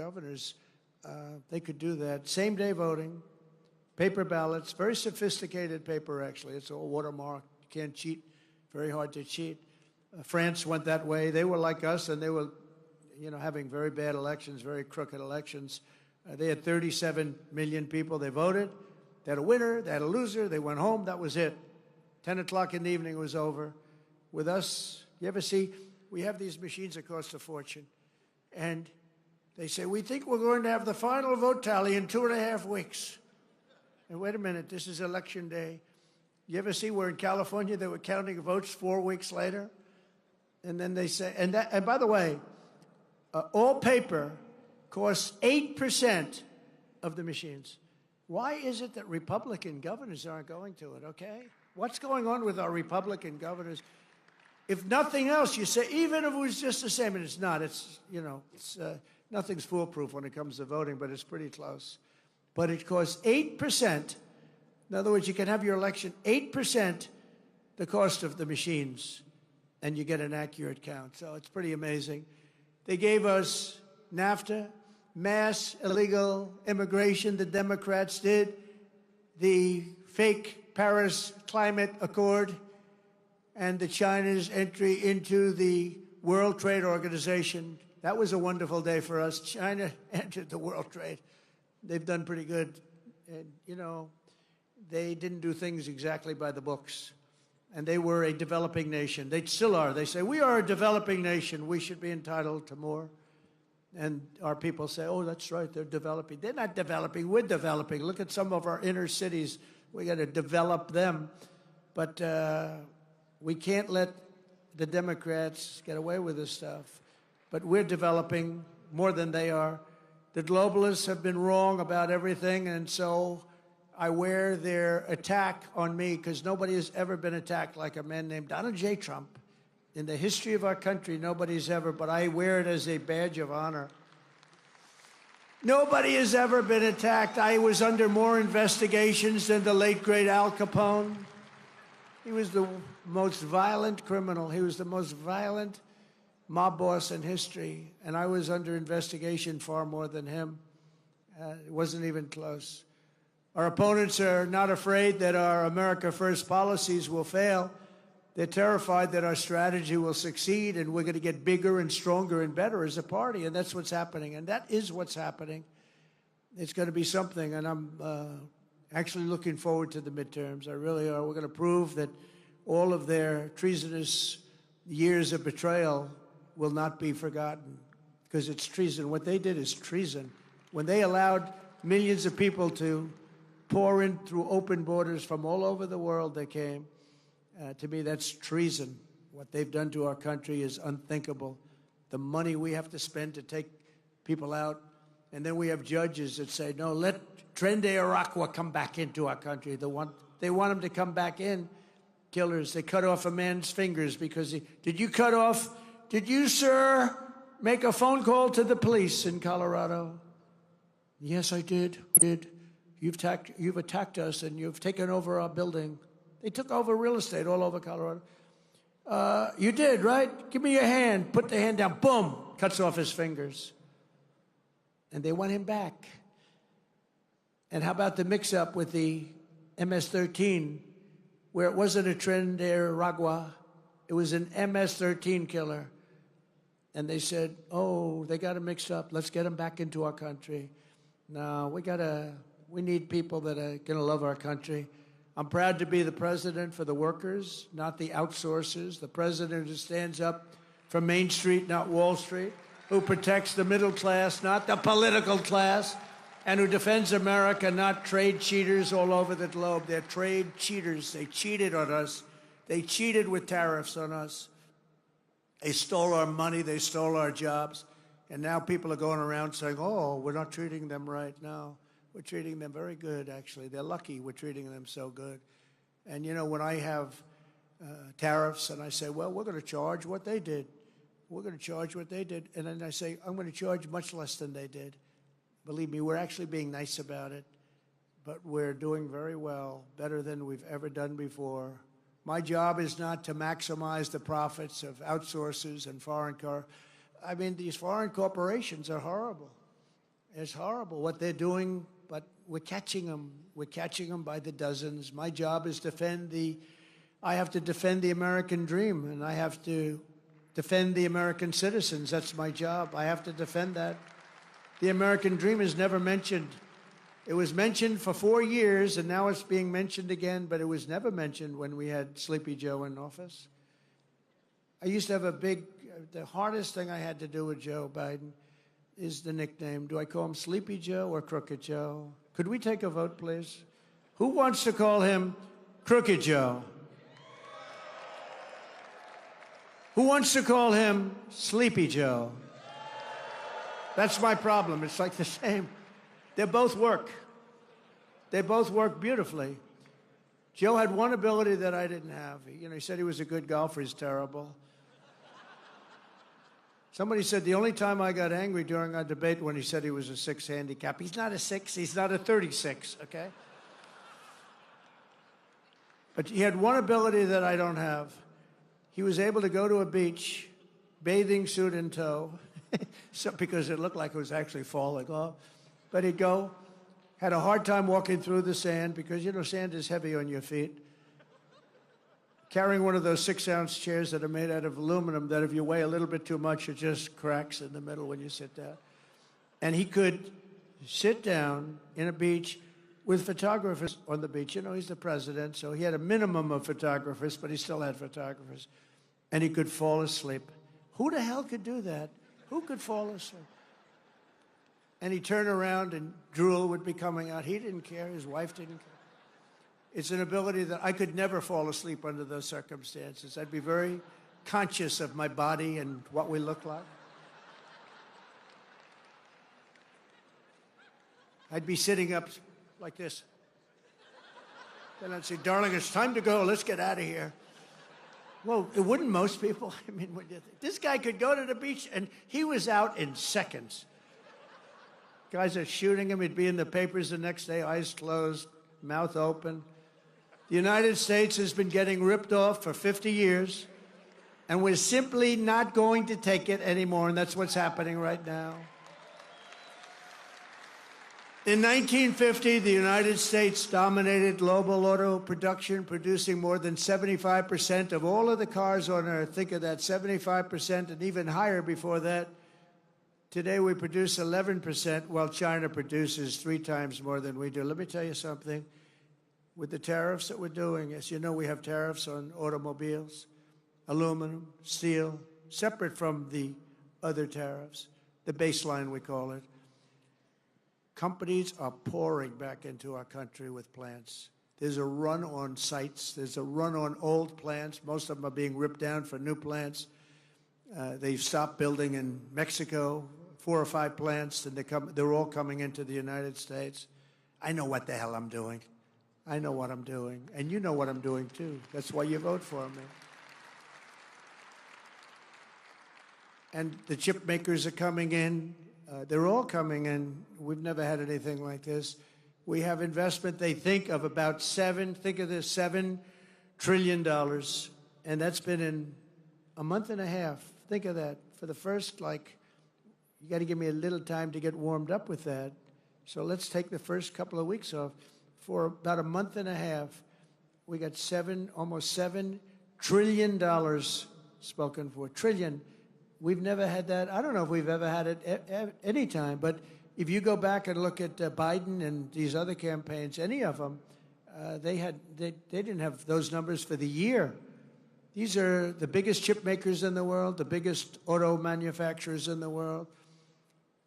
governors, they could do that. Same-day voting, paper ballots, very sophisticated paper, actually. It's all watermarked. You can't cheat. Very hard to cheat. France went that way. They were like us, and they were, having very bad elections, very crooked elections. They had 37 million people. They voted. They had a winner. They had a loser. They went home. That was it. 10 o'clock in the evening, it was over. With us, you ever see, we have these machines that cost a fortune. And they say, we think we're going to have the final vote tally in 2.5 weeks. And wait a minute, this is election day. You ever see where in California they were counting votes 4 weeks later? And then they say, and by the way, all paper costs 8% of the machines. Why is it that Republican governors aren't going to it, okay? What's going on with our Republican governors? If nothing else, you say, even if it was just the same, and it's not, nothing's foolproof when it comes to voting, but it's pretty close. But it costs 8%. In other words, you can have your election 8% the cost of the machines, and you get an accurate count. So it's pretty amazing. They gave us NAFTA, mass illegal immigration, the Democrats did, the fake Paris Climate Accord, and the China's entry into the World Trade Organization. That was a wonderful day for us. China entered the World Trade. They've done pretty good. And, they didn't do things exactly by the books. And they were a developing nation. They still are. They say, we are a developing nation. We should be entitled to more. And our people say, oh, that's right, they're developing. They're not developing, we're developing. Look at some of our inner cities. We got to develop them. But we can't let the Democrats get away with this stuff. But we're developing more than they are. The globalists have been wrong about everything, and so I wear their attack on me because nobody has ever been attacked like a man named Donald J. Trump. In the history of our country, nobody's ever, but I wear it as a badge of honor. Nobody has ever been attacked. I was under more investigations than the late, great Al Capone. He was the most violent criminal. He was the most violent mob boss in history, and I was under investigation far more than him. It wasn't even close. Our opponents are not afraid that our America First policies will fail. They're terrified that our strategy will succeed and we're going to get bigger and stronger and better as a party, and that's what's happening, and that is what's happening. It's going to be something, and I'm actually looking forward to the midterms. I really are. We're going to prove that all of their treasonous years of betrayal will not be forgotten, because it's treason. What they did is treason. When they allowed millions of people to pour in through open borders from all over the world, they came. To me, that's treason. What they've done to our country is unthinkable. The money we have to spend to take people out, and then we have judges that say, no, let Tren de Aragua come back into our country. They want him to come back in. Killers, they cut off a man's fingers because did you, sir, make a phone call to the police in Colorado? Yes, I did. You've attacked us and you've taken over our building. They took over real estate all over Colorado. You did, right? Give me your hand. Put the hand down. Boom. Cuts off his fingers. And they want him back. And how about the mix-up with the MS-13, where it wasn't a Tren de Aragua, it was an MS-13 killer. And they said, oh, they got him mixed up. Let's get him back into our country. No, we need people that are going to love our country. I'm proud to be the president for the workers, not the outsourcers. The president who stands up for Main Street, not Wall Street, who protects the middle class, not the political class, and who defends America, not trade cheaters all over the globe. They're trade cheaters. They cheated on us. They cheated with tariffs on us. They stole our money. They stole our jobs. And now people are going around saying, oh, we're not treating them right. No, we're treating them very good, actually. They're lucky we're treating them so good. And, when I have tariffs and I say, well, we're going to charge what they did. We're going to charge what they did. And then I say, I'm going to charge much less than they did. Believe me, we're actually being nice about it. But we're doing very well, better than we've ever done before. My job is not to maximize the profits of outsourcers and these foreign corporations are horrible. It's horrible what they're doing, but we're catching them. We're catching them by the dozens. My job is I have to defend the American dream, and I have to defend the American citizens. That's my job. I have to defend that. The American dream is never mentioned. It was mentioned for 4 years, and now it's being mentioned again, but it was never mentioned when we had Sleepy Joe in office. I used to have the hardest thing I had to do with Joe Biden is the nickname. Do I call him Sleepy Joe or Crooked Joe? Could we take a vote, please? Who wants to call him Crooked Joe? Who wants to call him Sleepy Joe? That's my problem. It's like the same. They both work. They both work beautifully. Joe had one ability that I didn't have. He said he was a good golfer. He's terrible. Somebody said the only time I got angry during our debate when he said he was a 6 handicap. He's not a 6. He's not a 36, okay? But he had one ability that I don't have. He was able to go to a beach, bathing suit in tow, because it looked like it was actually falling off. But he'd go, had a hard time walking through the sand because, sand is heavy on your feet. Carrying one of those 6-ounce chairs that are made out of aluminum that if you weigh a little bit too much, it just cracks in the middle when you sit down. And he could sit down in a beach with photographers on the beach. He's the president, so he had a minimum of photographers, but he still had photographers. And he could fall asleep. Who the hell could do that? Who could fall asleep? And he'd turn around and drool would be coming out. He didn't care. His wife didn't care. It's an ability that I could never fall asleep under those circumstances. I'd be very conscious of my body and what we look like. I'd be sitting up like this. Then I'd say, darling, it's time to go. Let's get out of here. Well, it wouldn't most people. I mean, this guy could go to the beach, and he was out in seconds. Guys are shooting him. He'd be in the papers the next day, eyes closed, mouth open. The United States has been getting ripped off for 50 years, and we're simply not going to take it anymore, and that's what's happening right now. In 1950, the United States dominated global auto production, producing more than 75% of all of the cars on Earth. Think of that, 75% and even higher before that. Today, we produce 11%, while China produces 3 times more than we do. Let me tell you something. With the tariffs that we're doing, as you know, we have tariffs on automobiles, aluminum, steel, separate from the other tariffs, the baseline we call it. Companies are pouring back into our country with plants. There's a run on sites. There's a run on old plants. Most of them are being ripped down for new plants. They've stopped building in Mexico, 4 or 5 plants, and they're all coming into the United States. I know what the hell I'm doing. I know what I'm doing, and you know what I'm doing, too. That's why you vote for me. And the chip makers are coming in. They're all coming in. We've never had anything like this. We have investment, they think, of about think of this, $7 trillion. And that's been in a month and a half. Think of that. For the first, you got to give me a little time to get warmed up with that. So let's take the first couple of weeks off. For about a month and a half, we got almost $7 trillion spoken for. Trillion. We've never had that. I don't know if we've ever had it any time, but if you go back and look at Biden and these other campaigns, any of them, they didn't have those numbers for the year. These are the biggest chip makers in the world, the biggest auto manufacturers in the world.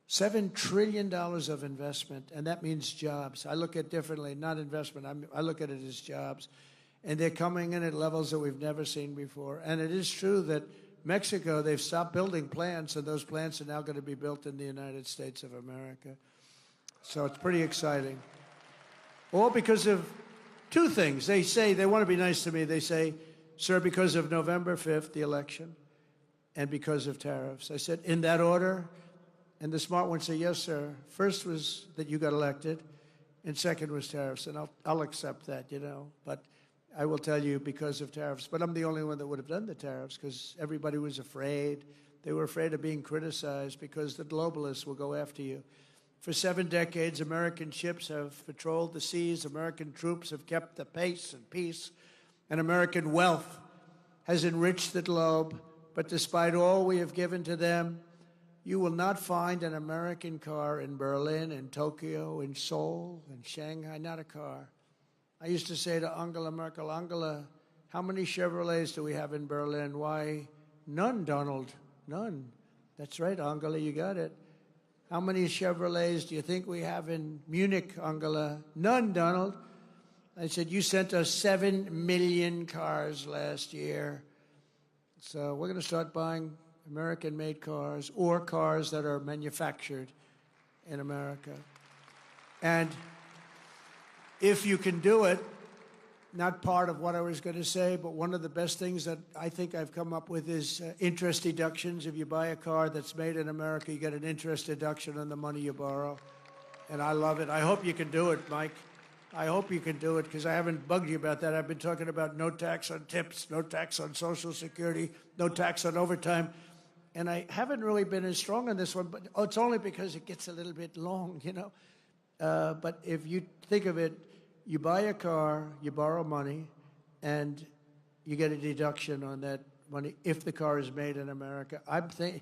$7 trillion of investment, and that means jobs. I look at it differently, not investment. I look at it as jobs. And they're coming in at levels that we've never seen before. And it is true that Mexico, they've stopped building plants, and those plants are now going to be built in the United States of America. So it's pretty exciting. All because of 2 things. They want to be nice to me. They say, sir, because of November 5th, the election, and because of tariffs. I said, in that order? And the smart ones say, yes, sir. First was that you got elected, and second was tariffs. And I'll accept that, But I will tell you because of tariffs. But I'm the only one that would have done the tariffs because everybody was afraid. They were afraid of being criticized because the globalists will go after you. For 7 decades, American ships have patrolled the seas, American troops have kept the pace and peace, and American wealth has enriched the globe. But despite all we have given to them, you will not find an American car in Berlin, in Tokyo, in Seoul, in Shanghai, not a car. I used to say to Angela Merkel, Angela, how many Chevrolets do we have in Berlin? Why, none, Donald, none. That's right, Angela, you got it. How many Chevrolets do you think we have in Munich, Angela? None, Donald. I said, you sent us 7 million cars last year. So we're going to start buying American-made cars or cars that are manufactured in America. And if you can do it, not part of what I was going to say, but one of the best things that I think I've come up with is interest deductions. If you buy a car that's made in America, you get an interest deduction on the money you borrow. And I love it. I hope you can do it, Mike. I hope you can do it, because I haven't bugged you about that. I've been talking about no tax on tips, no tax on Social Security, no tax on overtime. And I haven't really been as strong on this one, but it's only because it gets a little bit long, you know. But if you think of it, you buy a car, you borrow money, and you get a deduction on that money if the car is made in America. I'm thinking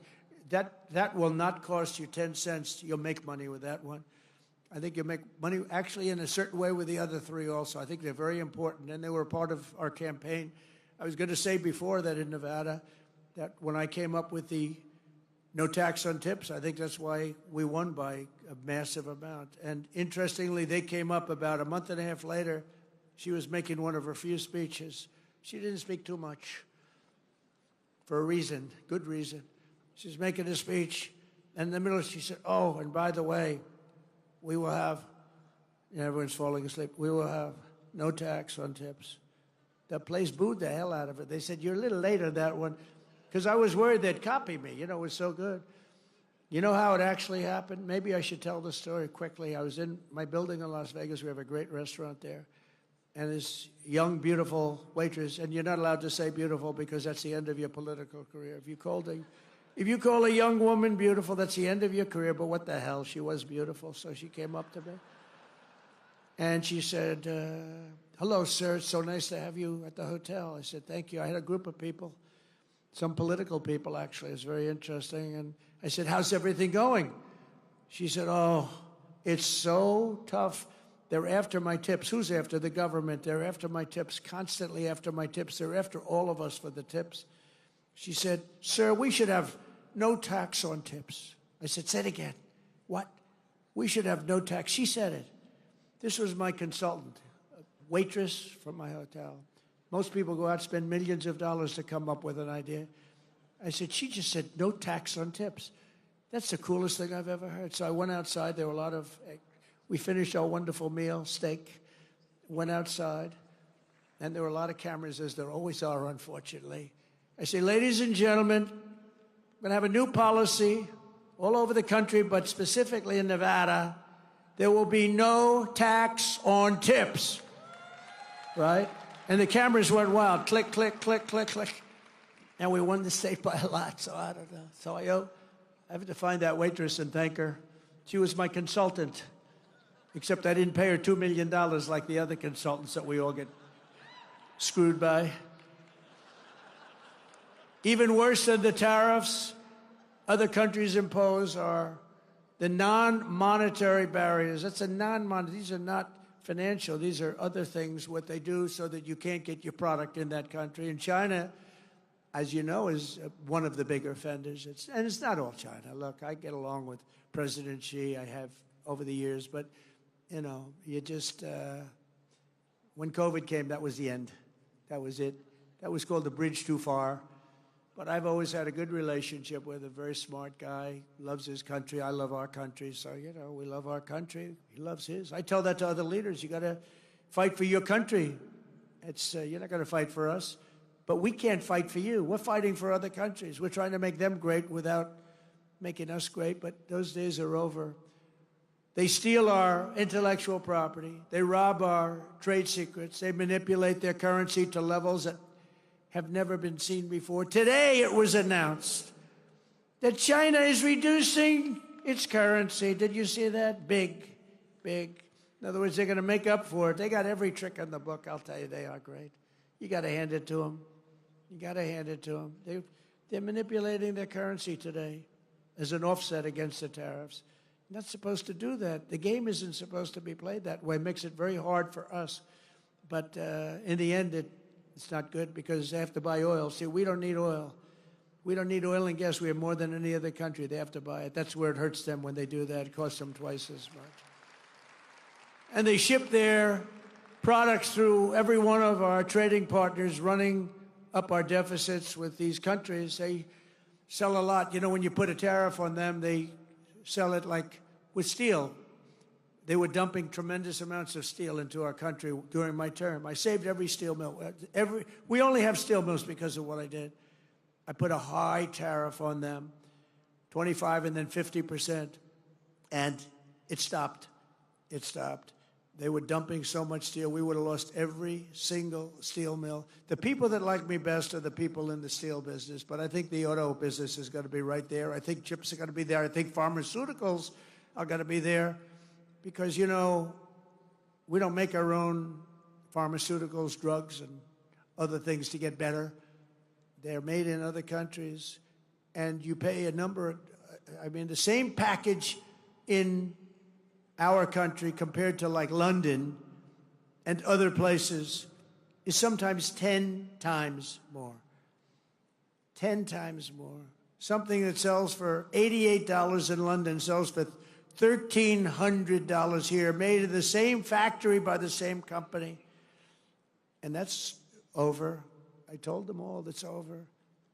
that will not cost you 10 cents. You'll make money with that one. I think you'll make money actually in a certain way with the other 3 also. I think they're very important, and they were a part of our campaign. I was going to say before that in Nevada, that when I came up with the no tax on tips, I think that's why we won by a massive amount. And interestingly, they came up about a month and a half later. She was making one of her few speeches. She didn't speak too much for a reason, good reason. She was making a speech, and in the middle she said, oh, and by the way, we will have, and everyone's falling asleep, we will have no tax on tips. That place booed the hell out of it. They said, you're a little late on that one, because I was worried they'd copy me. You know, it was so good. You know how it actually happened? Maybe I should tell the story quickly. I was in my building in Las Vegas. We have a great restaurant there. And this young, beautiful waitress, and you're not allowed to say beautiful because that's the end of your political career. If you call a young woman beautiful, that's the end of your career, but what the hell, she was beautiful. So she came up to me, and she said, hello, sir, it's so nice to have you at the hotel. I said, thank you. I had a group of people, some political people, actually. It was very interesting. And I said, how's everything going? She said, oh, it's so tough. They're after my tips. Who's after? The government. They're after my tips, constantly after my tips. They're after all of us for the tips. She said, sir, we should have no tax on tips. I said, say it again. What? We should have no tax. She said it. This was my consultant, a waitress from my hotel. Most people go out, spend millions of dollars to come up with an idea. I said, she just said no tax on tips. That's the coolest thing I've ever heard. So I went outside. There were a lot of, we finished our wonderful meal, steak, went outside, and there were a lot of cameras, as there always are, unfortunately. I say, ladies and gentlemen, we're going to have a new policy all over the country, but specifically in Nevada. There will be no tax on tips, right? And the cameras went wild. Click, click, click, click, click. And we won the state by a lot, so I don't know. So I have to find that waitress and thank her. She was my consultant, except I didn't pay her $2 million like the other consultants that we all get screwed by. Even worse than the tariffs other countries impose are the non-monetary barriers. That's a non-monetary. These are not financial. These are other things, what they do so that you can't get your product in that country. And China, as you know, is one of the big offenders. And it's not all China. Look, I get along with President Xi. I have over the years. But, you know, you just, when COVID came, that was the end. That was it. That was called the bridge too far. But I've always had a good relationship with a very smart guy, loves his country. I love our country. So, you know, we love our country. He loves his. I tell that to other leaders. You got to fight for your country. It's you're not going to fight for us. But we can't fight for you. We're fighting for other countries. We're trying to make them great without making us great. But those days are over. They steal our intellectual property. They rob our trade secrets. They manipulate their currency to levels that have never been seen before. Today it was announced that China is reducing its currency. Did you see that? Big, big. In other words, they're going to make up for it. They got every trick in the book. I'll tell you, they are great. You got to hand it to them. You got to hand it to them. They're manipulating their currency today as an offset against the tariffs. You're not supposed to do that. The game isn't supposed to be played that way. It makes it very hard for us. But in the end, it's not good because they have to buy oil. See, we don't need oil. We don't need oil and gas. We have more than any other country. They have to buy it. That's where it hurts them when they do that. It costs them twice as much. And they ship their products through every one of our trading partners, running up our deficits with these countries. They sell a lot. You know, when you put a tariff on them, they sell it like with steel. They were dumping tremendous amounts of steel into our country during my term. I saved every steel mill. We only have steel mills because of what I did. I put a high tariff on them, 25 and then 50%, and it stopped. It stopped. They were dumping so much steel, we would have lost every single steel mill. The people that like me best are the people in the steel business, but I think the auto business is going to be right there. I think chips are going to be there. I think pharmaceuticals are going to be there because, you know, we don't make our own pharmaceuticals, drugs, and other things to get better. They're made in other countries, and you pay a number. I mean, the same package in our country compared to like London and other places is sometimes 10 times more. 10 times more. Something that sells for $88 in London sells for $1,300 here, made in the same factory by the same company. And that's over. I told them all that's over.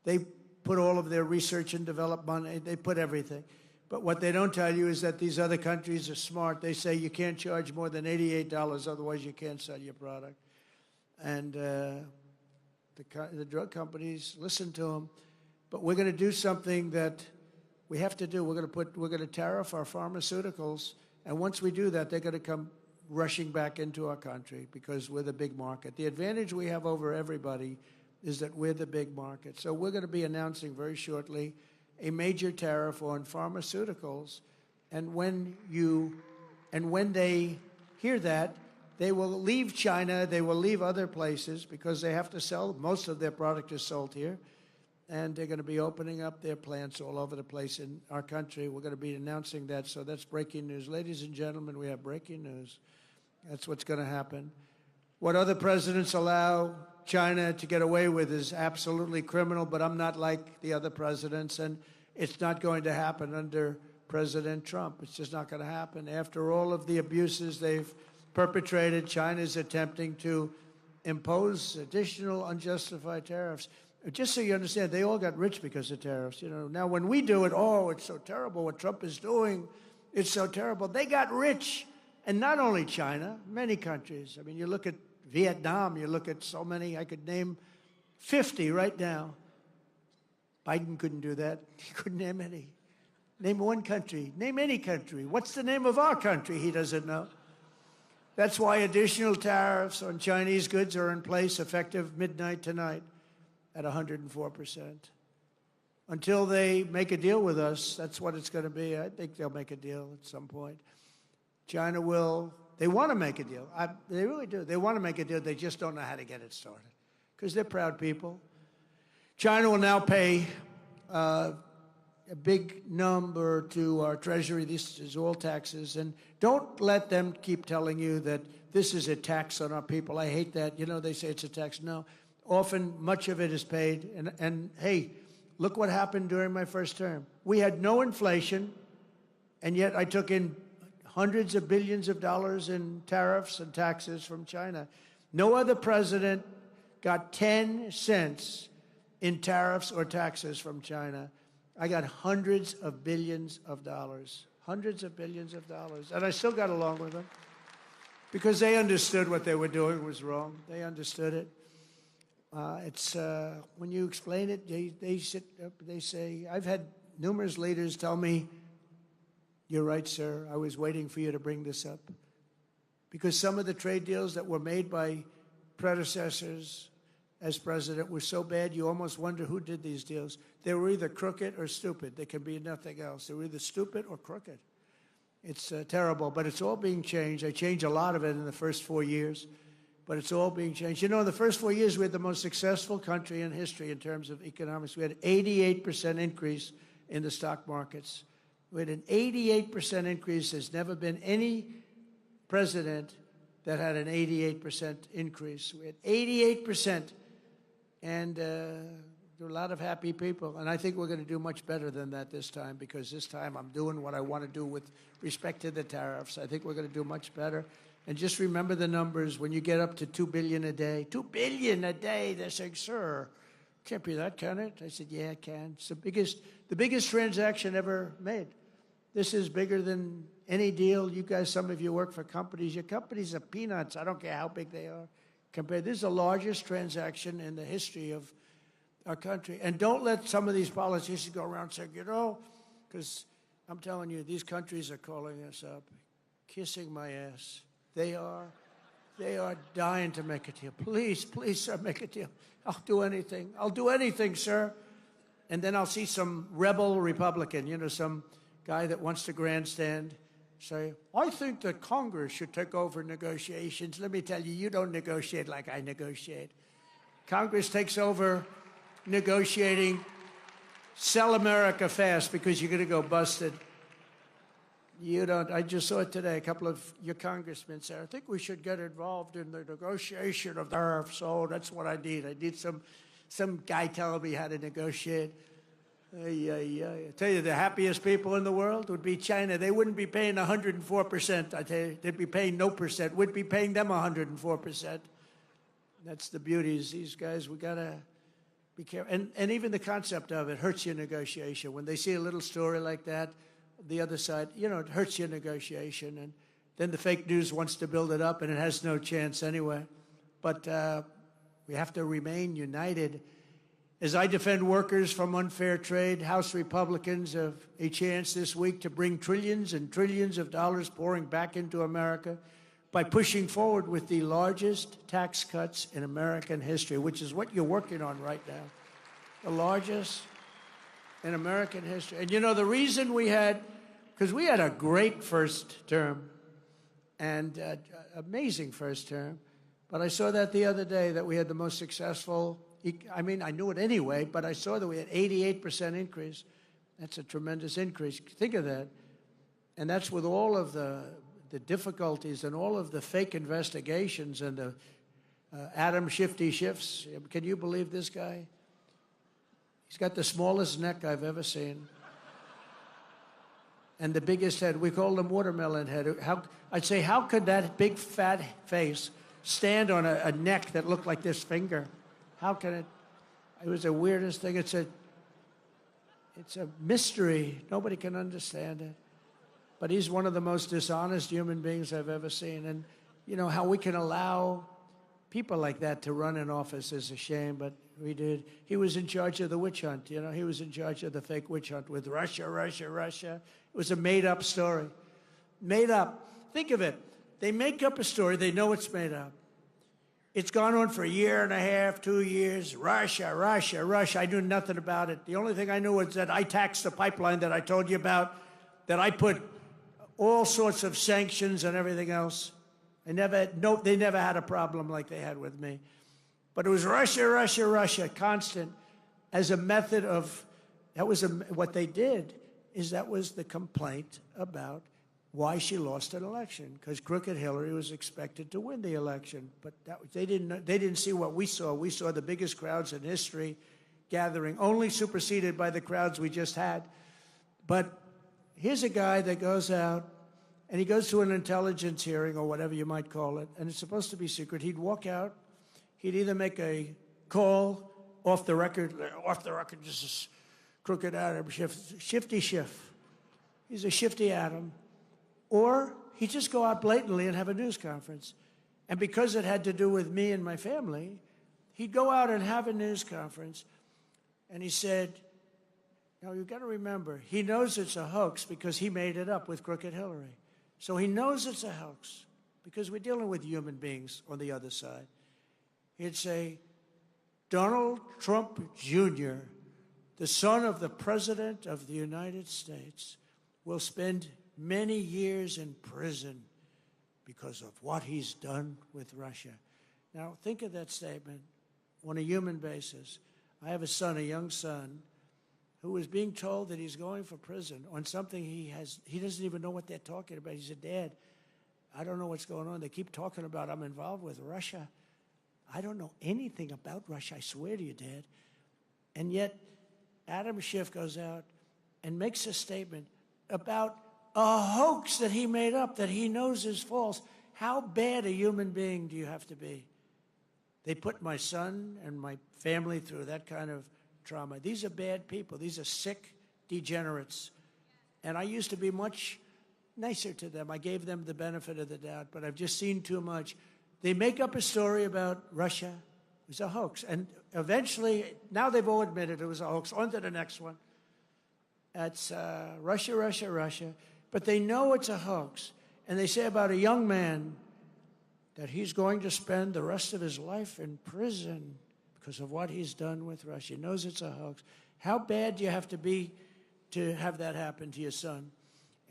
They put all of their research and development money. They put everything. But what they don't tell you is that these other countries are smart. They say you can't charge more than $88, otherwise you can't sell your product. And the drug companies listen to them. But we're going to do something that we have to do. We're going to tariff our pharmaceuticals, and once we do that, they're going to come rushing back into our country because we're the big market. The advantage we have over everybody is that we're the big market. So we're going to be announcing very shortly a major tariff on pharmaceuticals, and when they hear that, they will leave China, they will leave other places because they have to sell. Most of their product is sold here, and they're going to be opening up their plants all over the place in our country. We're going to be announcing that, so that's breaking news. Ladies and gentlemen, we have breaking news. That's what's going to happen. What other presidents allow China to get away with is absolutely criminal, but I'm not like the other presidents, and it's not going to happen under President Trump. It's just not going to happen. After all of the abuses they've perpetrated, China is attempting to impose additional unjustified tariffs. Just so you understand, they all got rich because of tariffs. You know, now when we do it, oh, it's so terrible what Trump is doing. It's so terrible. They got rich. And not only China, many countries. I mean, you look at Vietnam, you look at so many, I could name 50 right now. Biden couldn't do that. He couldn't name any. Name one country. Name any country. What's the name of our country? He doesn't know. That's why additional tariffs on Chinese goods are in place effective midnight tonight at 104%. Until they make a deal with us, that's what it's going to be. I think they'll make a deal at some point. China will. They want to make a deal. They really do. They want to make a deal. They just don't know how to get it started because they're proud people. China will now pay a big number to our Treasury. This is all taxes. And don't let them keep telling you that this is a tax on our people. I hate that. You know, they say it's a tax. No. Often, much of it is paid. And hey, look what happened during my first term. We had no inflation, and yet I took in hundreds of billions of dollars in tariffs and taxes from China. No other president got 10 cents in tariffs or taxes from China. I got hundreds of billions of dollars. Hundreds of billions of dollars. And I still got along with them because they understood what they were doing was wrong. They understood it. When you explain it, they sit up, they say, I've had numerous leaders tell me, you're right, sir. I was waiting for you to bring this up. Because some of the trade deals that were made by predecessors as president was so bad you almost wonder who did these deals. They were either crooked or stupid. They can be nothing else. They were either stupid or crooked. It's terrible, but it's all being changed. I changed a lot of it in the first 4 years, but it's all being changed. You know, in the first 4 years, we had the most successful country in history in terms of economics. We had an 88% increase in the stock markets. We had an 88% increase. There's never been any president that had an 88% increase. We had 88%, and there were a lot of happy people. And I think we're going to do much better than that this time, because this time I'm doing what I want to do with respect to the tariffs. I think we're going to do much better. And just remember the numbers. When you get up to $2 billion a day, $2 billion a day, they're saying, sir, can't be that, can it? I said, yeah, it can. It's the biggest transaction ever made. This is bigger than any deal. You guys, some of you work for companies. Your companies are peanuts. I don't care how big they are. This is the largest transaction in the history of our country. And don't let some of these politicians go around saying, you know, because I'm telling you, these countries are calling us up, kissing my ass. They are dying to make a deal. Please, please, sir, make a deal. I'll do anything. I'll do anything, sir. And then I'll see some rebel Republican, you know, some guy that wants to grandstand, say, I think that Congress should take over negotiations. Let me tell you, you don't negotiate like I negotiate. Congress takes over negotiating. Sell America fast, because you're going to go busted. You don't. I just saw it today. A couple of your congressmen said, I think we should get involved in the negotiation of tariffs. So that's what I need. I need some guy telling me how to negotiate. I tell you, the happiest people in the world would be China. They wouldn't be paying 104%. I tell you, they'd be paying no percent. We'd be paying them 104%. That's the beauties. These guys, we got to be careful. And even the concept of it hurts your negotiation. When they see a little story like that, the other side, you know, it hurts your negotiation. And then the fake news wants to build it up, and it has no chance anyway. But we have to remain united. As I defend workers from unfair trade, House Republicans have a chance this week to bring trillions and trillions of dollars pouring back into America by pushing forward with the largest tax cuts in American history, which is what you're working on right now. The largest in American history. And you know, the reason we had, because we had a great first term, and amazing first term, but I saw that the other day, that we had the most successful, I mean, I knew it anyway, but I saw that we had 88% increase. That's a tremendous increase. Think of that. And that's with all of the difficulties and all of the fake investigations and the Adam Shifty Schiff's. Can you believe this guy? He's got the smallest neck I've ever seen. And the biggest head. We call him watermelon head. I'd say, how could that big fat face stand on a neck that looked like this finger? How can it? It was the weirdest thing. It's a mystery. Nobody can understand it. But he's one of the most dishonest human beings I've ever seen. And, you know, how we can allow people like that to run an office is a shame, but we did. He was in charge of the witch hunt, you know. He was in charge of the fake witch hunt with Russia, Russia, Russia. It was a made-up story. Made up. Think of it. They make up a story. They know it's made up. It's gone on for a year and a half, 2 years. Russia, Russia, Russia. I knew nothing about it. The only thing I knew was that I taxed the pipeline that I told you about, that I put all sorts of sanctions and everything else. They never had a problem like they had with me. But it was Russia, Russia, Russia, constant, as a method of, what they did is that was the complaint about why she lost an election, because crooked Hillary was expected to win the election. But they didn't see what we saw. We saw the biggest crowds in history gathering, only superseded by the crowds we just had. But here's a guy that goes out, and he goes to an intelligence hearing, or whatever you might call it, and it's supposed to be secret. He'd walk out. He'd either make a call off the record, this is crooked Adam Schiff, Shifty Schiff. He's a shifty Adam. Or he'd just go out blatantly and have a news conference. And because it had to do with me and my family, he'd go out and have a news conference. And he said, now you've got to remember, he knows it's a hoax because he made it up with crooked Hillary. So he knows it's a hoax because we're dealing with human beings on the other side. He'd say, Donald Trump Jr., the son of the President of the United States, will spend many years in prison because of what he's done with Russia. Now, think of that statement on a human basis. I have a son, a young son, who is being told that he's going for prison on something he doesn't even know what they're talking about. He said, Dad, I don't know what's going on. They keep talking about I'm involved with Russia. I don't know anything about Russia, I swear to you, Dad. And yet, Adam Schiff goes out and makes a statement about a hoax that he made up, that he knows is false. How bad a human being do you have to be? They put my son and my family through that kind of trauma. These are bad people. These are sick degenerates. And I used to be much nicer to them. I gave them the benefit of the doubt, but I've just seen too much. They make up a story about Russia. It was a hoax. And eventually, now they've all admitted it was a hoax. On to the next one. That's Russia, Russia, Russia. But they know it's a hoax. And they say about a young man that he's going to spend the rest of his life in prison because of what he's done with Russia. He knows it's a hoax. How bad do you have to be to have that happen to your son?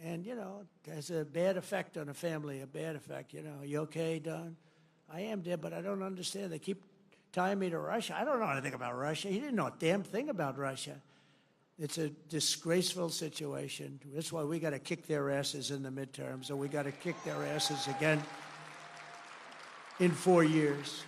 And, you know, it has a bad effect on a family, a bad effect. You know, are you okay, Don? I am, Dad, but I don't understand. They keep tying me to Russia. I don't know anything about Russia. He didn't know a damn thing about Russia. It's a disgraceful situation. That's why we got to kick their asses in the midterms, or we got to kick their asses again in 4 years.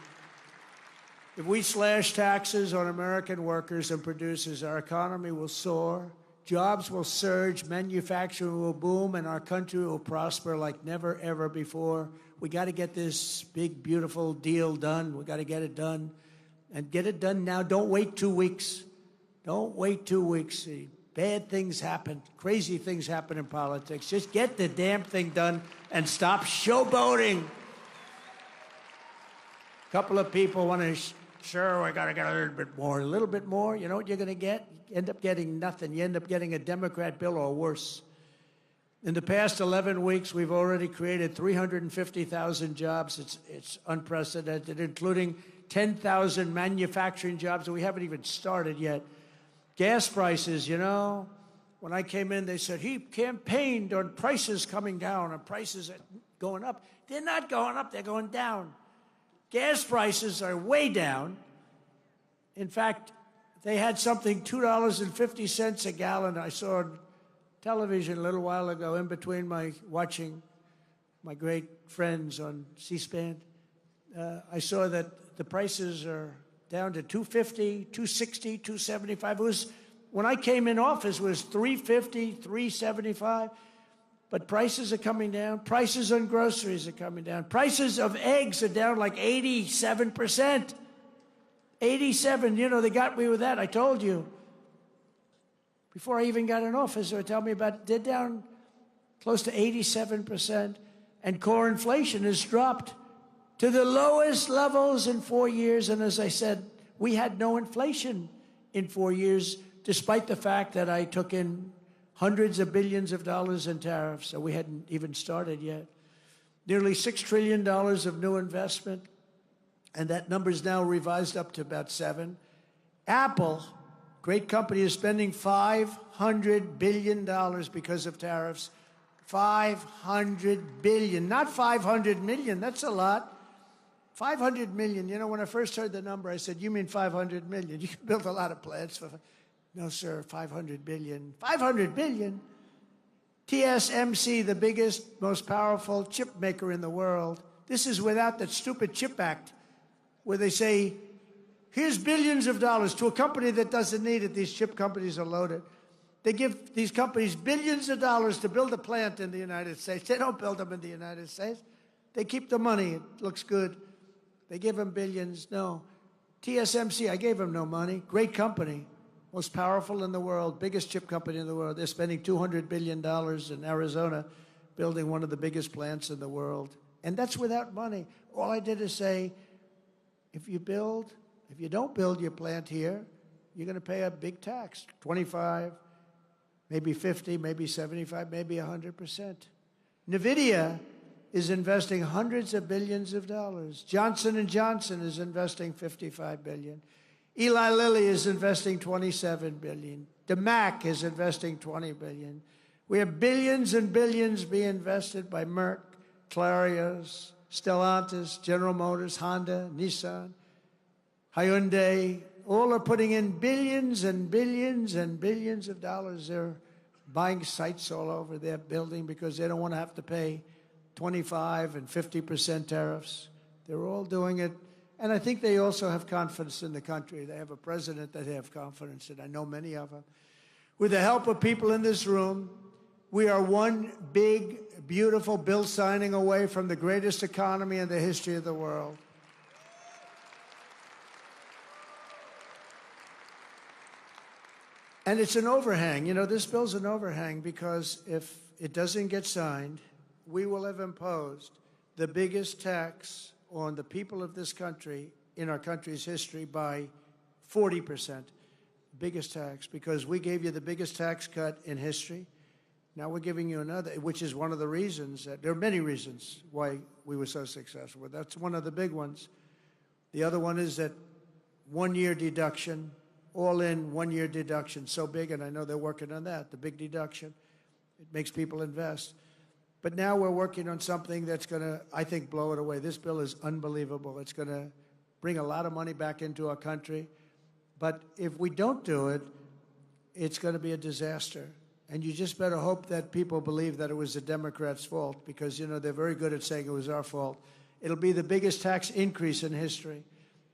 If we slash taxes on American workers and producers, our economy will soar, jobs will surge, manufacturing will boom, and our country will prosper like never, ever before. We got to get this big, beautiful deal done. We got to get it done. And get it done now. Don't wait 2 weeks. Don't wait 2 weeks. See, bad things happen. Crazy things happen in politics. Just get the damn thing done and stop showboating. A couple of people want to, sure, we got to get a little bit more. A little bit more, you know what you're going to get? You end up getting nothing. You end up getting a Democrat bill or worse. In the past 11 weeks, we've already created 350,000 jobs. It's unprecedented, including 10,000 manufacturing jobs that we haven't even started yet. Gas prices, you know, when I came in, they said he campaigned on prices coming down and prices going up. They're not going up, they're going down. Gas prices are way down. In fact, they had something $2.50 a gallon. I saw on television a little while ago in between watching my great friends on C-SPAN. I saw that the prices are down to $2.50, $2.60, $2.75. When I came in office, it was $3.50, $3.75. But prices are coming down. Prices on groceries are coming down. Prices of eggs are down like 87%. 87, you know, they got me with that. I told you. Before I even got in office, they were telling me about it. They're down close to 87%. And core inflation has dropped to the lowest levels in 4 years. And as I said, we had no inflation in 4 years, despite the fact that I took in hundreds of billions of dollars in tariffs, so we hadn't even started yet. Nearly $6 trillion of new investment, and that number is now revised up to about 7. Apple, great company, is spending $500 billion because of tariffs. $500 billion, not 500 million, that's a lot. 500 million, you know, when I first heard the number, I said, you mean 500 million? You can build a lot of plants for... No, sir, 500 billion. 500 billion? TSMC, the biggest, most powerful chip maker in the world. This is without that stupid CHIP Act, where they say, here's billions of dollars to a company that doesn't need it. These chip companies are loaded. They give these companies billions of dollars to build a plant in the United States. They don't build them in the United States. They keep the money. It looks good. They give them billions. No. TSMC, I gave them no money. Great company. Most powerful in the world, biggest chip company in the world. They're spending $200 billion in Arizona building one of the biggest plants in the world. And that's without money. All I did is say, if you don't build your plant here, you're going to pay a big tax, 25, maybe 50, maybe 75, maybe 100%. NVIDIA is investing hundreds of billions of dollars. Johnson & Johnson is investing $55 billion. Eli Lilly is investing $27 billion. DeMac is investing $20 billion. We have billions and billions being invested by Merck, Clarios, Stellantis, General Motors, Honda, Nissan, Hyundai. All are putting in billions and billions and billions of dollars. They're buying sites all over their building because they don't want to have to pay 25 and 50% tariffs. They're all doing it. And I think they also have confidence in the country. They have a president that they have confidence in. I know many of them. With the help of people in this room, we are one big, beautiful bill signing away from the greatest economy in the history of the world. And it's an overhang. You know, this bill's an overhang because if it doesn't get signed, we will have imposed the biggest tax on the people of this country in our country's history by 40%. Biggest tax, because we gave you the biggest tax cut in history. Now we're giving you another, which is one of the reasons that there are many reasons why we were so successful. But that's one of the big ones. The other one is that one-year deduction, all in one-year deduction, so big, and I know they're working on that, the big deduction. It makes people invest. But now we're working on something that's going to, I think, blow it away. This bill is unbelievable. It's going to bring a lot of money back into our country. But if we don't do it, it's going to be a disaster. And you just better hope that people believe that it was the Democrats' fault because, you know, they're very good at saying it was our fault. It'll be the biggest tax increase in history.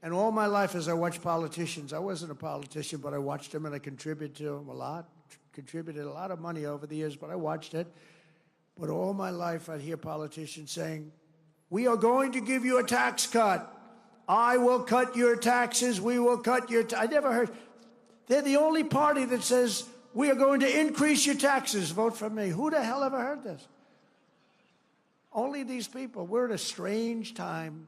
And all my life as I watched politicians, I wasn't a politician, but I watched them and I contributed to them a lot, contributed a lot of money over the years, but I watched it. But all my life I'd hear politicians saying, we are going to give you a tax cut. I will cut your taxes. We will cut your I never heard. They're the only party that says, we are going to increase your taxes. Vote for me. Who the hell ever heard this? Only these people. We're at a strange time.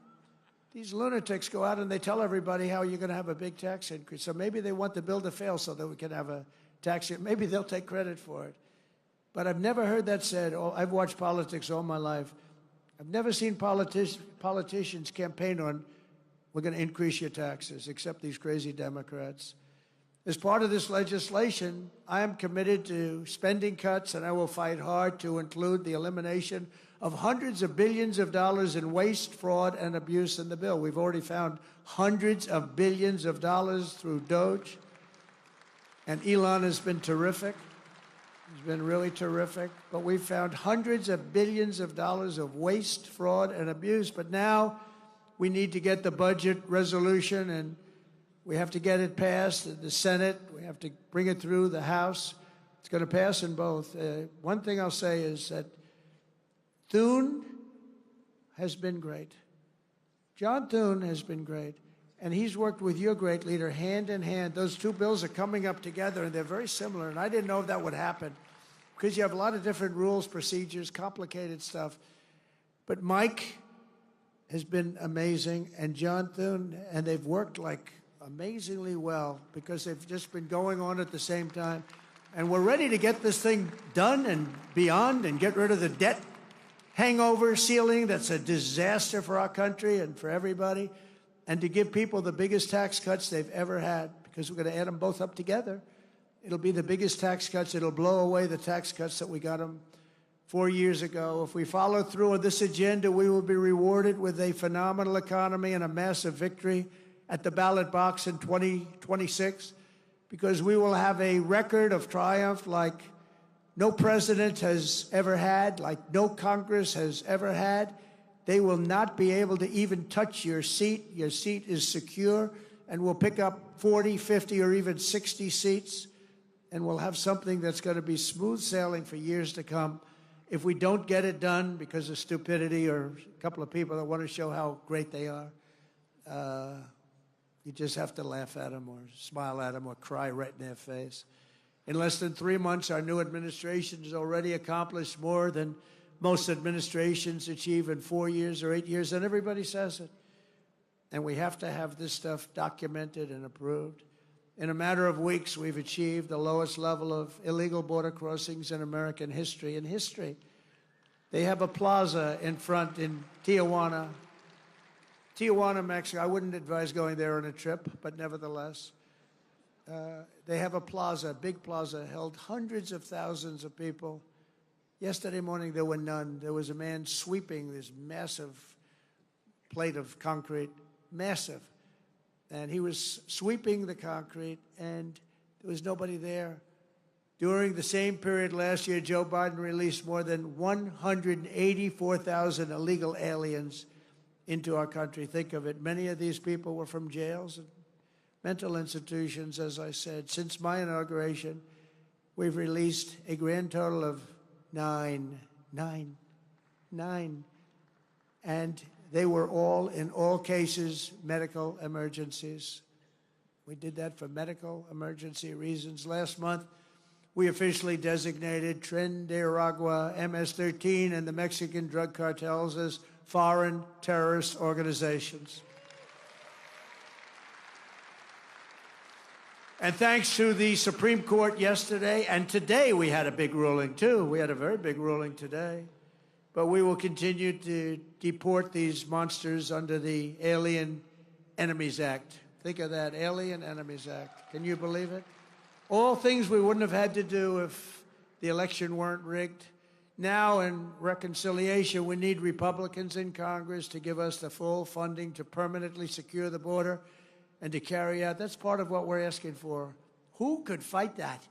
These lunatics go out and they tell everybody how you're going to have a big tax increase. So maybe they want the bill to fail so that we can have a tax increase. Maybe they'll take credit for it. But I've never heard that said. Oh, I've watched politics all my life. I've never seen politicians campaign on, we're going to increase your taxes, except these crazy Democrats. As part of this legislation, I am committed to spending cuts, and I will fight hard to include the elimination of hundreds of billions of dollars in waste, fraud, and abuse in the bill. We've already found hundreds of billions of dollars through DOGE, and Elon has been terrific. He's been really terrific. But we've found hundreds of billions of dollars of waste, fraud, and abuse. But now we need to get the budget resolution, and we have to get it passed in the Senate. We have to bring it through the House. It's going to pass in both. One thing I'll say is that Thune has been great. John Thune has been great. And he's worked with your great leader hand in hand. Those two bills are coming up together, and they're very similar. And I didn't know if that would happen because you have a lot of different rules, procedures, complicated stuff. But Mike has been amazing, and John Thune, and they've worked like amazingly well because they've just been going on at the same time. And we're ready to get this thing done and beyond and get rid of the debt hangover ceiling that's a disaster for our country and for everybody, and to give people the biggest tax cuts they've ever had because we're going to add them both up together. It'll be the biggest tax cuts. It'll blow away the tax cuts that we got them 4 years ago. If we follow through on this agenda, we will be rewarded with a phenomenal economy and a massive victory at the ballot box in 2026 because we will have a record of triumph like no president has ever had, like no Congress has ever had. They will not be able to even touch your seat. Your seat is secure, and we'll pick up 40, 50, or even 60 seats, and we'll have something that's going to be smooth sailing for years to come. If we don't get it done because of stupidity or a couple of people that want to show how great they are, you just have to laugh at them or smile at them or cry right in their face. In less than 3 months, our new administration has already accomplished more than most administrations achieve in 4 years or 8 years, and everybody says it. And we have to have this stuff documented and approved. In a matter of weeks, we've achieved the lowest level of illegal border crossings in American history. In history, they have a plaza in front in Tijuana Tijuana, Mexico. I wouldn't advise going there on a trip, but nevertheless. They have a plaza, a big plaza, held hundreds of thousands of people. Yesterday morning, there were none. There was a man sweeping this massive plate of concrete, massive. And he was sweeping the concrete, and there was nobody there. During the same period last year, Joe Biden released more than 184,000 illegal aliens into our country. Think of it. Many of these people were from jails and mental institutions, as I said. Since my inauguration, we've released a grand total of nine. And they were all, in all cases, medical emergencies. We did that for medical emergency reasons. Last month, we officially designated Tren de Aragua, MS-13, and the Mexican drug cartels as foreign terrorist organizations. And thanks to the Supreme Court yesterday, and today we had a big ruling, too. We had a very big ruling today. But we will continue to deport these monsters under the Alien Enemies Act. Think of that, Alien Enemies Act. Can you believe it? All things we wouldn't have had to do if the election weren't rigged. Now, in reconciliation, we need Republicans in Congress to give us the full funding to permanently secure the border and to carry out. That's part of what we're asking for. Who could fight that?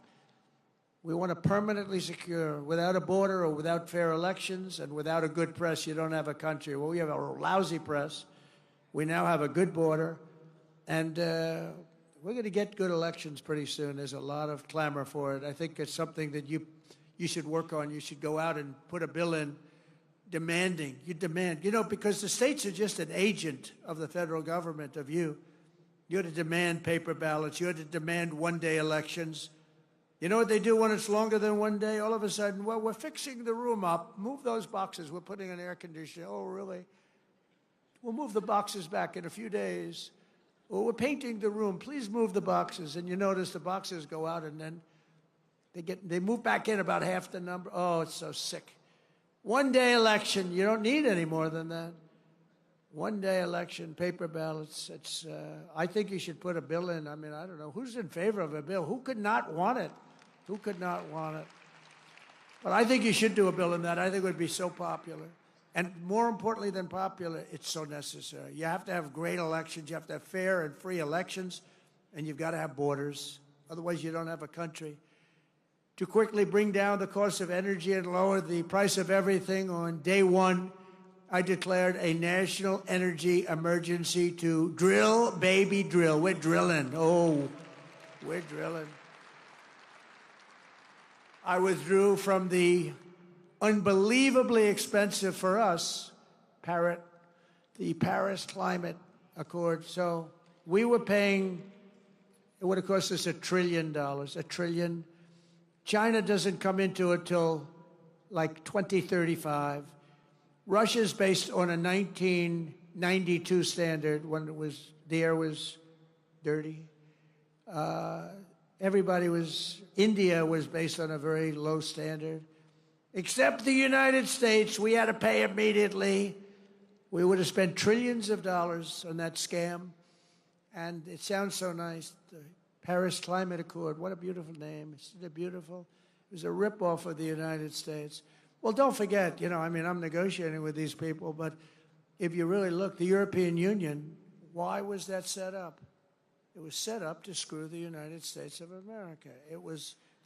We want to permanently secure. Without a border or without fair elections and without a good press, you don't have a country. Well, we have a lousy press. We now have a good border. And we're going to get good elections pretty soon. There's a lot of clamor for it. I think it's something that you should work on. You should go out and put a bill in demanding. You demand. You know, because the states are just an agent of the federal government, of you. You had to demand paper ballots. You had to demand one-day elections. You know what they do when it's longer than one day? All of a sudden, well, we're fixing the room up. Move those boxes. We're putting an air conditioner. Oh, really? We'll move the boxes back in a few days. Well, we're painting the room. Please move the boxes. And you notice the boxes go out, and then they move back in about half the number. Oh, it's so sick. One-day election. You don't need any more than that. One-day election, paper ballots. I think you should put a bill in. I mean, I don't know. Who's in favor of a bill? Who could not want it? Who could not want it? But I think you should do a bill in that. I think it would be so popular. And more importantly than popular, it's so necessary. You have to have great elections. You have to have fair and free elections. And you've got to have borders. Otherwise, you don't have a country. To quickly bring down the cost of energy and lower the price of everything, on day one, I declared a national energy emergency to drill, baby, drill. We're drilling. Oh, we're drilling. I withdrew from the unbelievably expensive for us, the Paris Climate Accord. So we were paying, it would have cost us $1 trillion, $1 trillion. China doesn't come into it till like 2035. Russia's based on a 1992 standard when the air was dirty. India was based on a very low standard. Except the United States, we had to pay immediately. We would have spent trillions of dollars on that scam. And it sounds so nice, the Paris Climate Accord. What a beautiful name. Isn't it beautiful? It was a ripoff of the United States. Well, don't forget, I'm negotiating with these people, but if you really look, the European Union, why was that set up? It was set up to screw the United States of America.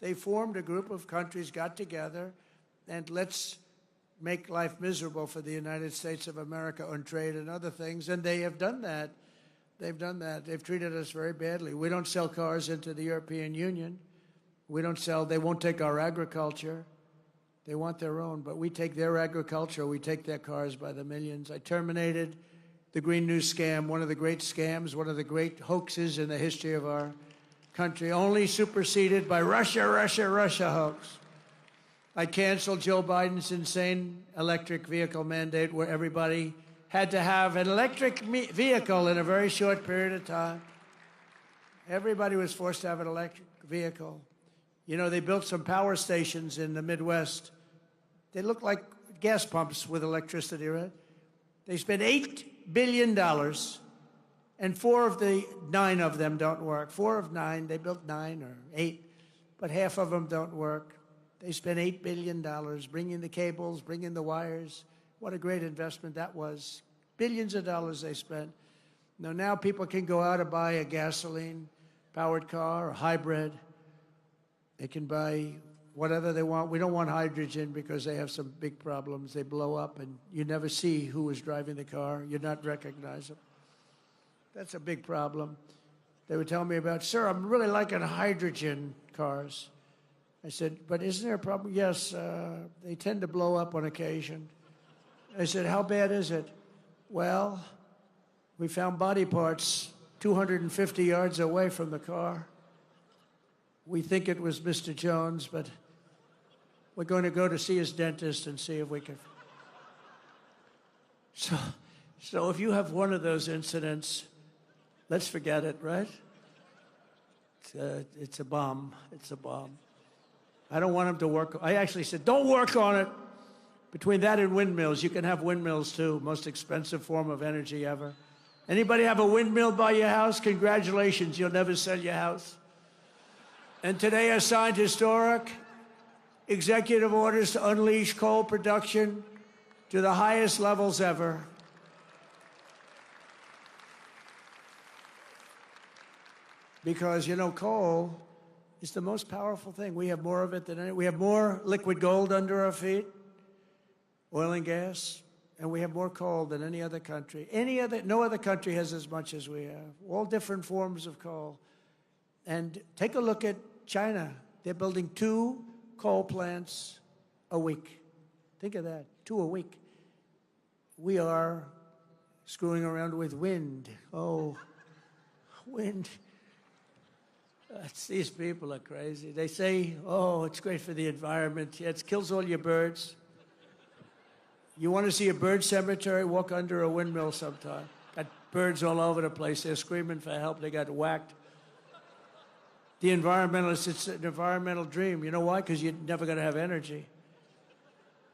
They formed a group of countries, got together, and let's make life miserable for the United States of America on trade and other things, and they have done that. They've done that. They've treated us very badly. We don't sell cars into the European Union. They won't take our agriculture. They want their own, but we take their agriculture, we take their cars by the millions. I terminated the Green New Scam, one of the great scams, one of the great hoaxes in the history of our country, only superseded by Russia hoax. I canceled Joe Biden's insane electric vehicle mandate where everybody had to have an electric vehicle in a very short period of time. Everybody was forced to have an electric vehicle. They built some power stations in the Midwest. They look like gas pumps with electricity, right? They spent $8 billion, and 4 of the 9 of them don't work. 4 of 9, they built 9 or 8, but half of them don't work. They spent $8 billion bringing the cables, bringing the wires. What a great investment that was. Billions of dollars they spent. Now people can go out and buy a gasoline-powered car or hybrid. They can buy whatever they want. We don't want hydrogen because they have some big problems. They blow up, and you never see who is driving the car. You're not recognizable. That's a big problem. They were telling me about, sir, I'm really liking hydrogen cars. I said, but isn't there a problem? Yes, they tend to blow up on occasion. I said, how bad is it? Well, we found body parts 250 yards away from the car. We think it was Mr. Jones, but we're going to go to see his dentist and see if we can. So if you have one of those incidents, let's forget it, right? It's a bomb. It's a bomb. I don't want him to work. I actually said, don't work on it. Between that and windmills, you can have windmills too. Most expensive form of energy ever. Anybody have a windmill by your house? Congratulations, you'll never sell your house. And today I signed historic executive orders to unleash coal production to the highest levels ever. Because, you know, coal is the most powerful thing. We have more of it than any. We have more liquid gold under our feet, oil and gas, and we have more coal than any other country. No other country has as much as we have. All different forms of coal. And take a look at China. They're building 2 coal plants a week. Think of that, 2 a week. We are screwing around with wind. Oh, wind. These people are crazy. They say, oh, it's great for the environment. Yeah, it kills all your birds. You want to see a bird cemetery? Walk under a windmill sometime. Got birds all over the place. They're screaming for help. They got whacked. The environmentalists, it's an environmental dream. You know why? Because you're never going to have energy.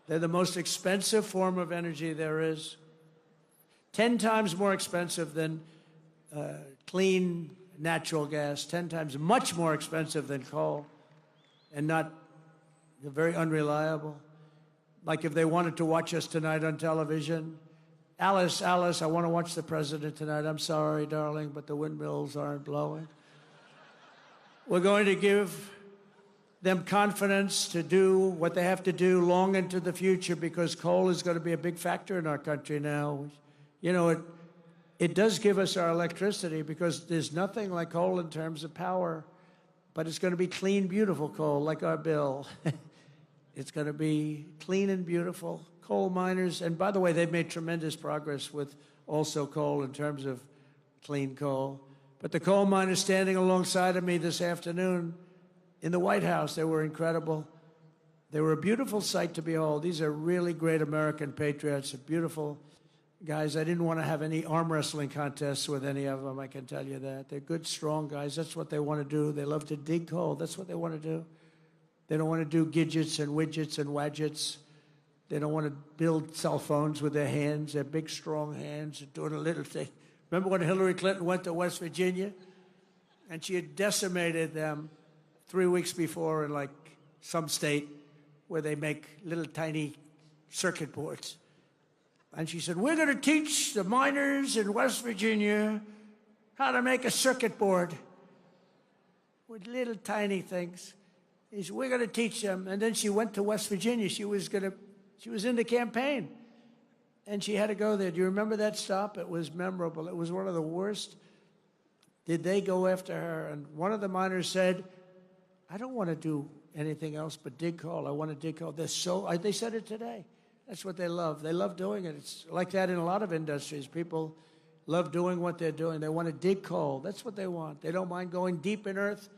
They're the most expensive form of energy there is. 10 times more expensive than clean natural gas, 10 times much more expensive than coal, and not very unreliable. Like if they wanted to watch us tonight on television, Alice, I want to watch the president tonight. I'm sorry, darling, but the windmills aren't blowing. We're going to give them confidence to do what they have to do long into the future because coal is going to be a big factor in our country now. You know, it does give us our electricity because there's nothing like coal in terms of power, but it's going to be clean, beautiful coal, like our bill. It's going to be clean and beautiful. Coal miners, and by the way, they've made tremendous progress with also coal in terms of clean coal. But the coal miners standing alongside of me this afternoon in the White House, they were incredible. They were a beautiful sight to behold. These are really great American patriots, beautiful guys. I didn't want to have any arm wrestling contests with any of them, I can tell you that. They're good, strong guys. That's what they want to do. They love to dig coal. That's what they want to do. They don't want to do gadgets and widgets and wadgets. They don't want to build cell phones with their hands, their big, strong hands, doing a little thing. Remember when Hillary Clinton went to West Virginia? And she had decimated them 3 weeks before in, like, some state where they make little tiny circuit boards. And she said, we're going to teach the miners in West Virginia how to make a circuit board with little tiny things. He said, we're going to teach them. And then she went to West Virginia. She was in the campaign. And she had to go there. Do you remember that stop? It was memorable. It was one of the worst. Did they go after her? And one of the miners said, I don't want to do anything else but dig coal. I want to dig coal. They said it today. That's what they love. They love doing it. It's like that in a lot of industries. People love doing what they're doing. They want to dig coal. That's what they want. They don't mind going deep in earth.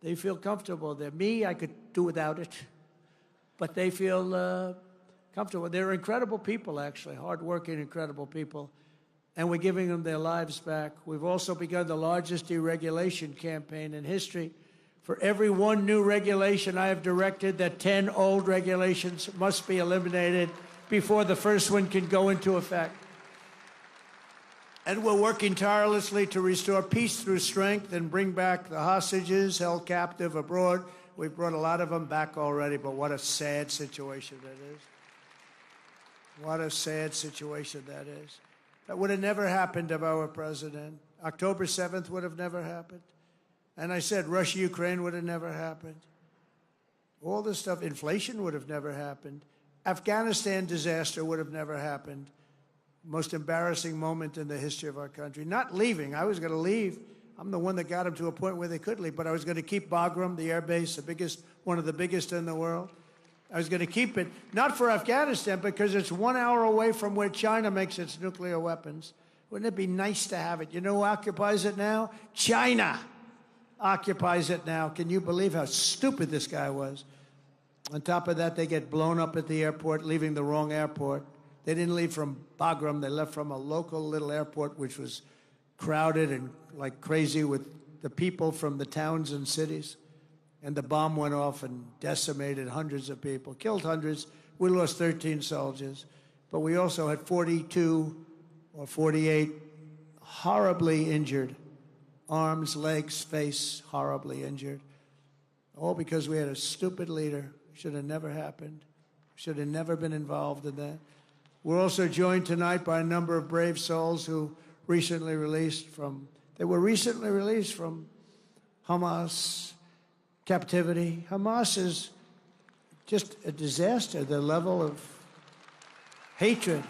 They feel comfortable there. Me, I could do without it. But they feel comfortable. They're incredible people, actually, hardworking, incredible people. And we're giving them their lives back. We've also begun the largest deregulation campaign in history. For every one new regulation, I have directed that 10 old regulations must be eliminated before the first one can go into effect. And we're working tirelessly to restore peace through strength and bring back the hostages held captive abroad. We've brought a lot of them back already, but what a sad situation that is. What a sad situation that is. That would have never happened if I were president. October 7th would have never happened. And I said Russia-Ukraine would have never happened. All this stuff, inflation would have never happened. Afghanistan disaster would have never happened. Most embarrassing moment in the history of our country. Not leaving. I was going to leave. I'm the one that got them to a point where they could leave, but I was going to keep Bagram, the air base, one of the biggest in the world. I was going to keep it, not for Afghanistan, because it's 1 hour away from where China makes its nuclear weapons. Wouldn't it be nice to have it? You know who occupies it now? China occupies it now. Can you believe how stupid this guy was? On top of that, they get blown up at the airport, leaving the wrong airport. They didn't leave from Bagram. They left from a local little airport, which was crowded and like crazy with the people from the towns and cities. And the bomb went off and decimated hundreds of people, killed hundreds. We lost 13 soldiers. But we also had 42 or 48 horribly injured. Arms, legs, face, horribly injured. All because we had a stupid leader. Should have never happened. Should have never been involved in that. We're also joined tonight by a number of brave souls who were recently released from Hamas captivity. Hamas is just a disaster, the level of hatred.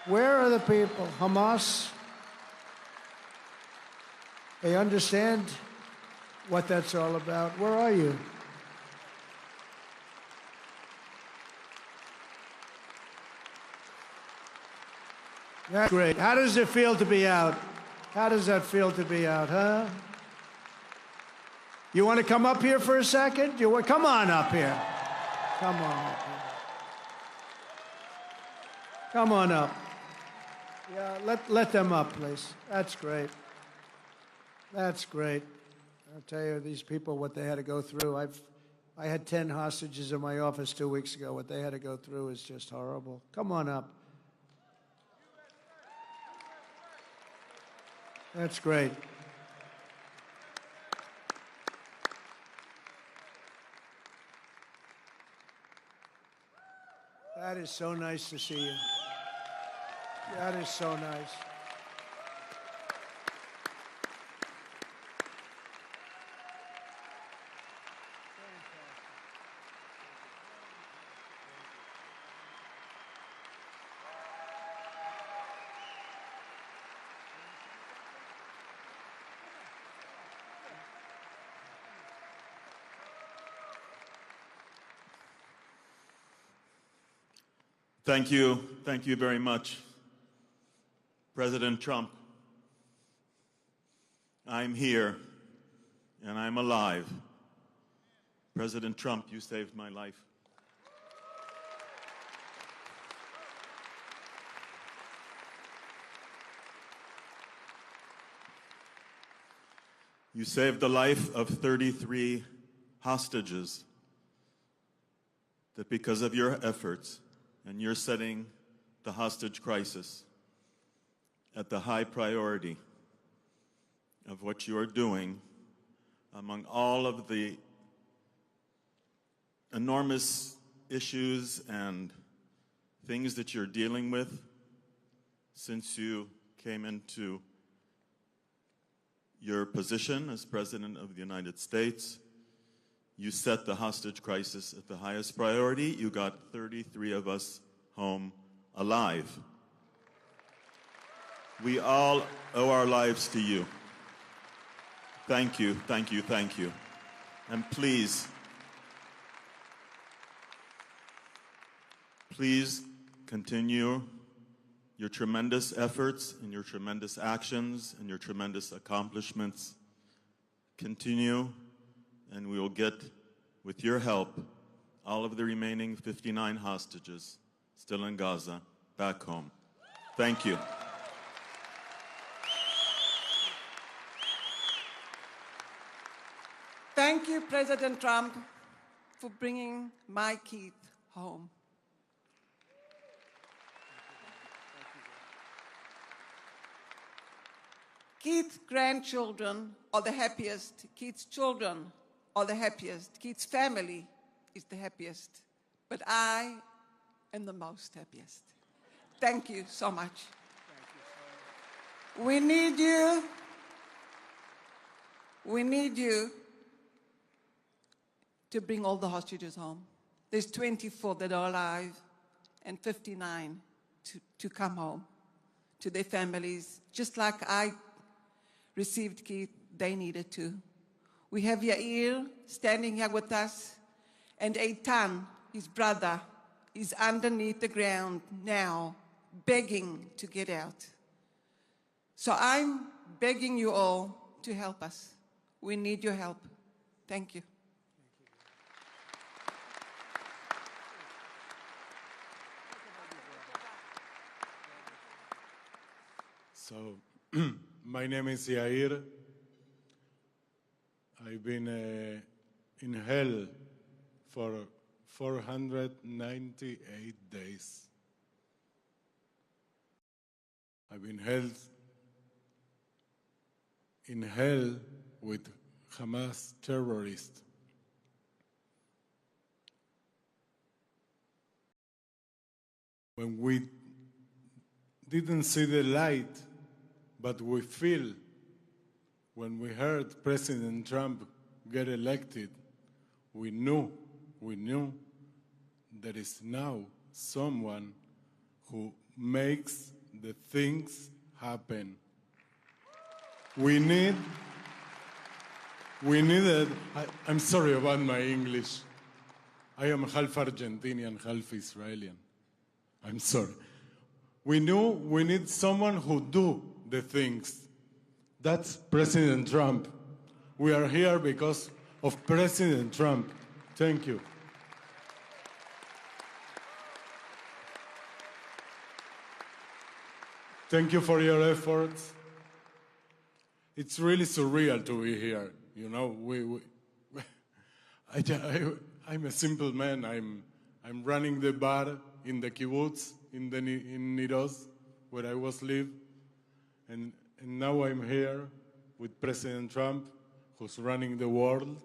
Where are the people? Hamas, they understand what that's all about. Where are you? That's great. How does it feel to be out? How does that feel to be out, huh? You want to come up here for a second? Come on up here. Come on up here. Come on up. Yeah, let them up, please. That's great. That's great. I'll tell you, these people, what they had to go through. I had 10 hostages in my office 2 weeks ago. What they had to go through is just horrible. Come on up. That's great. That is so nice to see you. That is so nice. Thank you. Thank you very much, President Trump. I'm here, and I'm alive. President Trump, you saved my life. You saved the life of 33 hostages that because of your efforts, and you're setting the hostage crisis at the high priority of what you are doing among all of the enormous issues and things that you're dealing with since you came into your position as President of the United States. You set the hostage crisis at the highest priority. You got 33 of us home alive. We all owe our lives to you. Thank you, thank you, thank you. And please continue your tremendous efforts and your tremendous actions and your tremendous accomplishments. Continue. And we will get, with your help, all of the remaining 59 hostages still in Gaza back home. Thank you. Thank you, President Trump, for bringing my Keith home. Keith's grandchildren are the happiest. Keith's children are the happiest. Keith's family is the happiest. But I am the most happiest. Thank you so much. We need you. We need you to bring all the hostages home. There's 24 that are alive and 59 to come home to their families. Just like I received Keith, they needed to. We have Yair standing here with us, and Eitan, his brother, is underneath the ground now, begging to get out. So I'm begging you all to help us. We need your help. Thank you. So, my name is Yair. I've been in hell for 498 days. I've been held in hell with Hamas terrorists. When we didn't see the light, but we feel when we heard President Trump get elected, we knew there is now someone who makes the things happen. We needed, I'm sorry about my English. I am half Argentinian, half Israeli. I'm sorry. We knew we need someone who do the things. That's President Trump. We are here because of President Trump. Thank you. Thank you for your efforts. It's really surreal to be here. You know, I'm a simple man. I'm running the bar in the kibbutz in Niroz, where I was live, and now I'm here with President Trump, who's running the world.